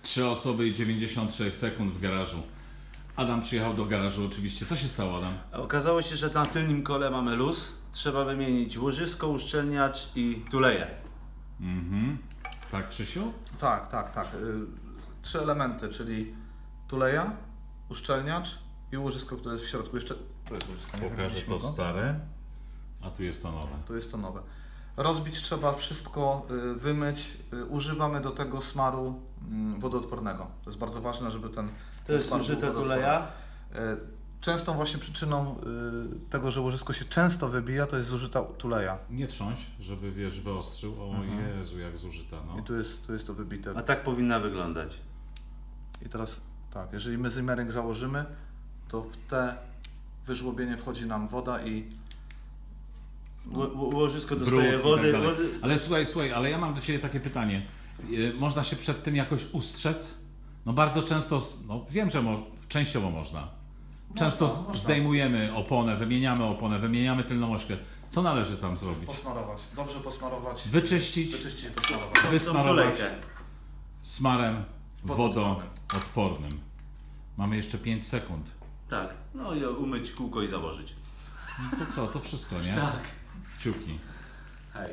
3 osoby i 96 sekund w garażu. Adam przyjechał do garażu oczywiście. Co się stało, Adam? Okazało się, że na tylnym kole mamy luz. Trzeba wymienić łożysko, uszczelniacz i tuleję. Tak, Krzysiu? Tak. 3 elementy, czyli tuleja, uszczelniacz i łożysko, które jest w środku. Jeszcze to jest łożysko. Nie Pokażę wymieniliśmy to go. stare, a tu jest to nowe. To jest to nowe. Rozbić trzeba wszystko, wymyć. Używamy do tego smaru wodoodpornego. To jest bardzo ważne, żeby ten To jest smar był zużyta wodoodporny. tuleja. Częstą właśnie przyczyną tego, że łożysko się często wybija, to jest zużyta tuleja. Nie trząść, żeby wiesz, wyostrzył. O Jezu, jak zużyta, no. I tu jest to wybite. A tak powinna wyglądać. I teraz tak, jeżeli my zimmerek założymy, to w te wyżłobienie wchodzi nam woda i Łożysko Brud dostaje i wody, tak dalej. wody. Ale słuchaj, ale ja mam do Ciebie takie pytanie. Można się przed tym jakoś ustrzec? No bardzo często, no wiem, że częściowo można. Często Można. zdejmujemy oponę, wymieniamy tylną ośkę. Co należy tam zrobić? posmarować. Dobrze posmarować. Wyczyścić, Wyczyścić i posmarować. wysmarować Tulejkę. smarem Wodoodpornym. wodoodpornym. Mamy jeszcze 5 sekund. Tak. No i umyć kółko i założyć. No to co, to wszystko, nie? Tak. Kciuki. Hej.